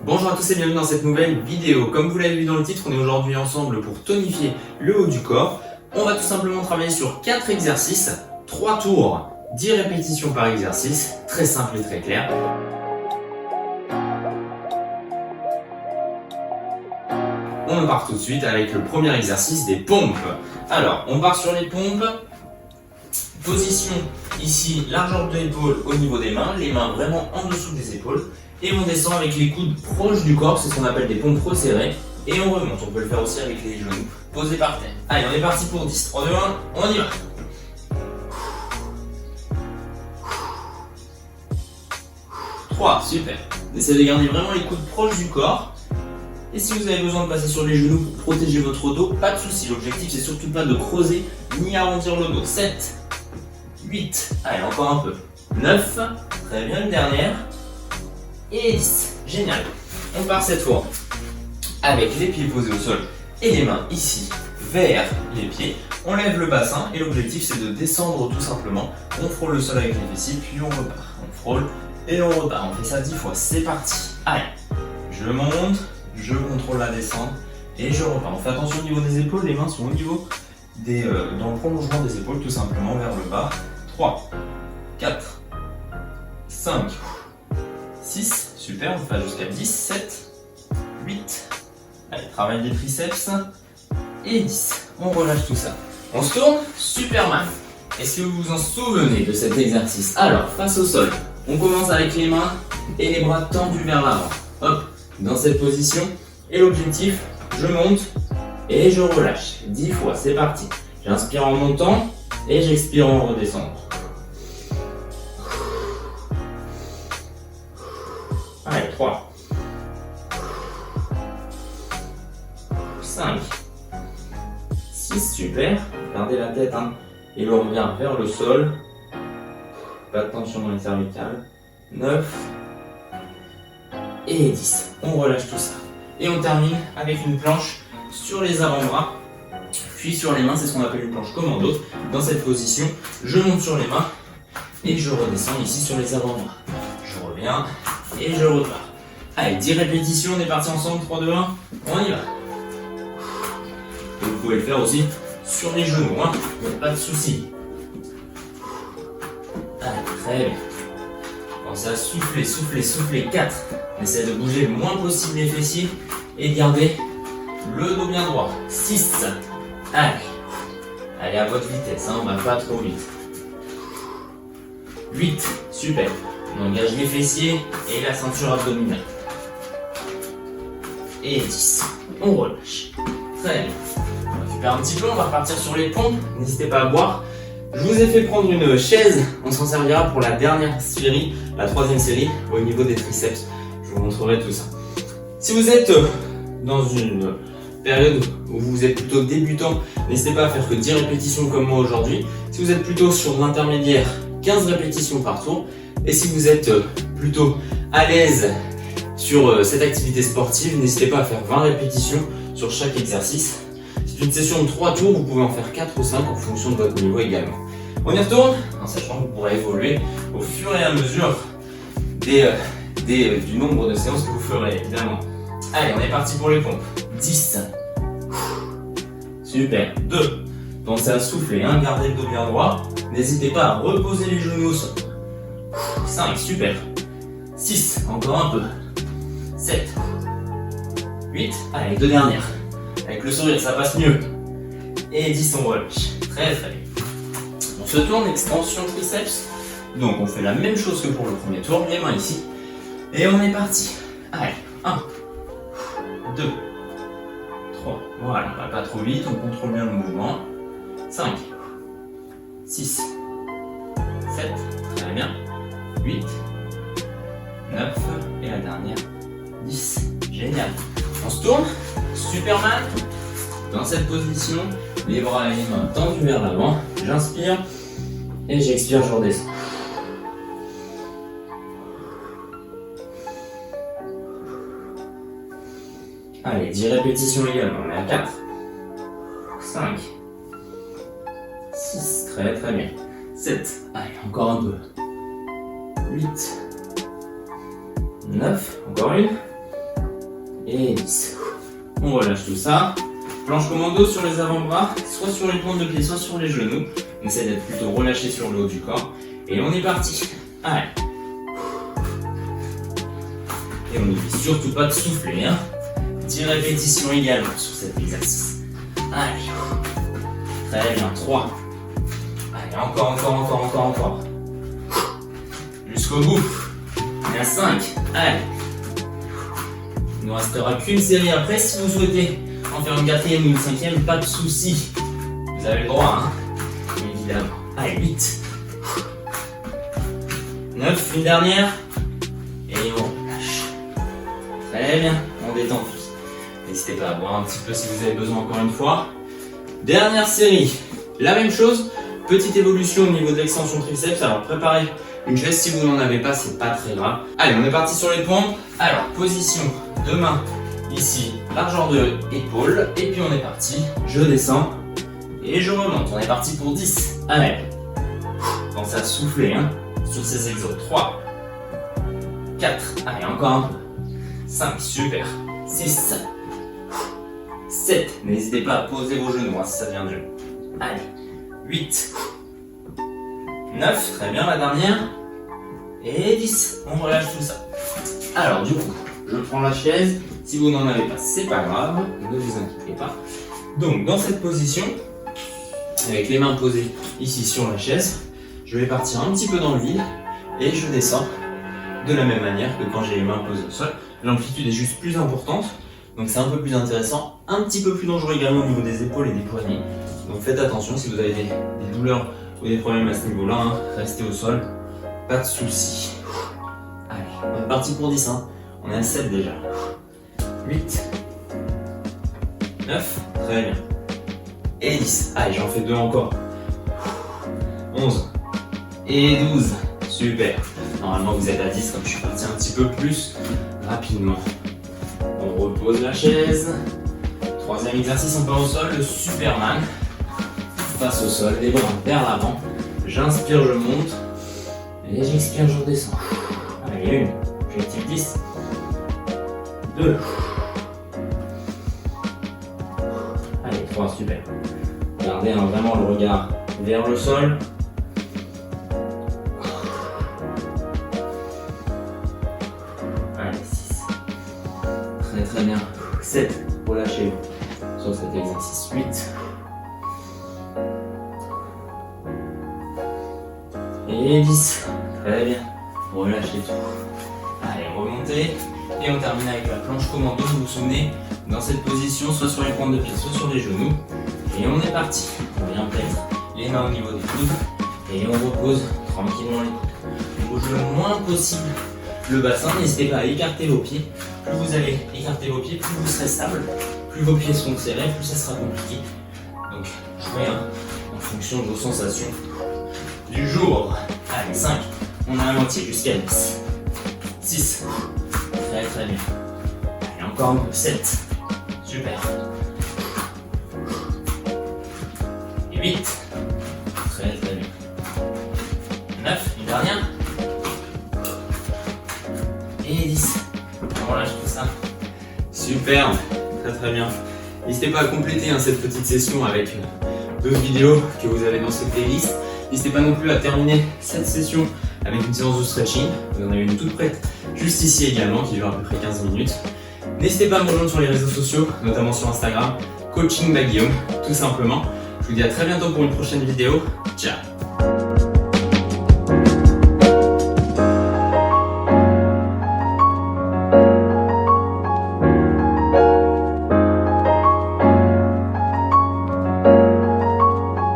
Bonjour à tous et bienvenue dans cette nouvelle vidéo. Comme vous l'avez vu dans le titre, on est aujourd'hui ensemble pour tonifier le haut du corps. On va tout simplement travailler sur 4 exercices, 3 tours, 10 répétitions par exercice, très simple et très clair. On part tout de suite avec le premier exercice des pompes. Alors, on part sur les pompes. Position ici, largeur de l'épaule au niveau des mains, les mains vraiment en dessous des épaules. Et on descend avec les coudes proches du corps, c'est ce qu'on appelle des pompes resserrées. Et on remonte, on peut le faire aussi avec les genoux posés par terre. Allez, on est parti pour 10. 3, 2, 1, on y va. 3, super. Essayez de garder vraiment les coudes proches du corps. Et si vous avez besoin de passer sur les genoux pour protéger votre dos, pas de souci. L'objectif, c'est surtout pas de creuser ni arrondir le dos. 7, 8, allez, encore un peu. 9, très bien, une dernière. Et 10, génial. On part cette fois avec les pieds posés au sol et les mains ici vers les pieds. On lève le bassin et l'objectif c'est de descendre tout simplement. On frôle le sol avec les fessiers puis on repart. On frôle et on repart. On fait ça 10 fois, c'est parti. Allez, je monte, je contrôle la descente et je repars. On fait attention au niveau des épaules, les mains sont au niveau dans le prolongement des épaules tout simplement vers le bas. 3, 4, 5, 6, super, on fait jusqu'à 10, 7, 8, allez, travail des triceps, et 10, on relâche tout ça. On se tourne, Superman. Est-ce que vous vous en souvenez de cet exercice? Alors, face au sol, on commence avec les mains et les bras tendus vers l'avant. Hop, dans cette position, et l'objectif, je monte et je relâche. 10 fois, c'est parti. J'inspire en montant et j'expire en redescendant. Allez, 3, 5, 6, super. Gardez la tête et le regard vers le sol. Pas de tension dans les cervicales. 9 et 10. On relâche tout ça. Et on termine avec une planche sur les avant-bras, puis sur les mains. C'est ce qu'on appelle une planche commando. Dans cette position, je monte sur les mains et je redescends ici sur les avant-bras. Je reviens. Et je repars. Allez, 10 répétitions, on est parti ensemble, 3, 2, 1, on y va. Et vous pouvez le faire aussi sur les genoux, hein, pas de souci. Allez, très bien. Pensez à souffler, souffler, souffler, 4. Essayez de bouger le moins possible les fessiers et de garder le dos bien droit. 6. Allez, allez à votre vitesse, hein, on va pas trop vite. 8, super. On engage les fessiers et la ceinture abdominale. Et 10. On relâche. Très bien. On récupère un petit peu, on va repartir sur les pompes. N'hésitez pas à boire. Je vous ai fait prendre une chaise. On s'en servira pour la dernière série, la 3e série, au niveau des triceps. Je vous montrerai tout ça. Si vous êtes dans une période où vous êtes plutôt débutant, n'hésitez pas à faire que 10 répétitions comme moi aujourd'hui. Si vous êtes plutôt sur l'intermédiaire, 15 répétitions par tour. Et si vous êtes plutôt à l'aise sur cette activité sportive, n'hésitez pas à faire 20 répétitions sur chaque exercice. C'est une session de 3 tours, vous pouvez en faire 4 ou 5 en fonction de votre niveau également. On y retourne en sachant que vous pourrez évoluer au fur et à mesure du nombre de séances que vous ferez évidemment. Allez, on est parti pour les pompes. 10. Super. 2. Pensez à souffler, hein, gardez le dos bien droit. N'hésitez pas à reposer les genoux au sol. 5, super. 6, encore un peu. 7, 8, allez, 2 dernières. Avec le sourire, ça passe mieux. Et 10, on relâche. Très très bien. On se tourne, extension triceps. Donc on fait la même chose que pour le premier tour, les mains ici. Et on est parti. Allez, 1, 2, 3. Voilà, on va pas trop vite, on contrôle bien le mouvement. 5, 6, 7, très bien. 8, 9, et la dernière, 10. Génial. On se tourne, Superman. Dans cette position, les bras et les mains tendus vers l'avant. J'inspire et j'expire, je redescends. Allez, 10 répétitions également. On est à 4, 5, 6, très très bien. 7, allez, encore un peu. 8, 9, encore une. et 10. On relâche tout ça. Planche commando sur les avant-bras, soit sur les pointes de pied, soit sur les genoux. On essaie d'être plutôt relâché sur le haut du corps. Et on est parti. Allez. Et on n'oublie surtout pas de souffler. 10 répétitions également sur cet exercice. Allez. Très bien. 3. Allez, encore. Jusqu'au bout. On est à 5. Allez. Il ne nous restera qu'une série après. Si vous souhaitez en faire une quatrième ou une cinquième, pas de souci. Vous avez le droit, évidemment. Allez, 8. 9, une dernière. Et on relâche. Très bien, on détend tous. N'hésitez pas à boire un petit peu si vous avez besoin encore une fois. Dernière série. La même chose, petite évolution au niveau de l'extension triceps. Alors préparez une chaise, si vous n'en avez pas, c'est pas très grave. Allez, on est parti sur les pompes. Alors, position de main ici, largeur de épaule. Et puis on est parti. Je descends et je remonte. On est parti pour 10. Allez. Pensez à souffler sur ces exos. 3, 4, allez, encore un peu. 5, super. 6, 7, n'hésitez pas à poser vos genoux si ça devient dur. Allez, 8, 9, très bien, la dernière. Et 10, on relâche tout ça. Alors du coup, je prends la chaise. Si vous n'en avez pas, c'est pas grave, ne vous inquiétez pas. Donc dans cette position, avec les mains posées ici sur la chaise, je vais partir un petit peu dans le vide et je descends de la même manière que quand j'ai les mains posées au sol. L'amplitude est juste plus importante, donc c'est un peu plus intéressant, un petit peu plus dangereux également au niveau des épaules et des poignets. Donc faites attention si vous avez des douleurs ou des problèmes à ce niveau-là, restez au sol, pas de soucis. Allez, on est parti pour 10, on est à 7 déjà. 8, 9, très bien. Et 10, allez, j'en fais 2 encore. 11 et 12, super. Normalement vous êtes à 10 comme je suis parti un petit peu plus rapidement. On repose la chaise. Troisième exercice, on part au sol, le Superman. Face au sol, les bras vers l'avant. J'inspire, je monte. Et j'expire, je redescends. Allez, 1, objectif 10. 2. Allez, 3, super. Gardez vraiment le regard vers le sol. Allez, 6. Très bien. 7. Relâchez-vous sur cet exercice. 8. Et 10. Très bien. Relâchez tout. Allez, remontez. Et on termine avec la planche commando. Vous vous souvenez, dans cette position, soit sur les pointes de pied, soit sur les genoux. Et on est parti. On vient mettre les mains au niveau des coudes. Et on repose tranquillement les coudes. On bouge le moins possible le bassin. N'hésitez pas à écarter vos pieds. Plus vous allez écarter vos pieds, plus vous serez stable. Plus vos pieds seront serrés, plus ça sera compliqué. Donc, jouez en fonction de vos sensations du jour. Allez, 5. On a la moitié jusqu'à 10. 6. Très bien. Allez, encore un peu. 7. Super. Et 8. Très bien. 9. Une dernière. Et 10. On relâche tout ça. Super. Très bien. N'hésitez pas à compléter cette petite session avec d'autres vidéos que vous avez dans cette playlist. N'hésitez pas non plus à terminer cette session avec une séance de stretching. Vous en avez une toute prête juste ici également qui dure à peu près 15 minutes. N'hésitez pas à me rejoindre sur les réseaux sociaux, notamment sur Instagram, Coaching by Guillaume, tout simplement. Je vous dis à très bientôt pour une prochaine vidéo. Ciao!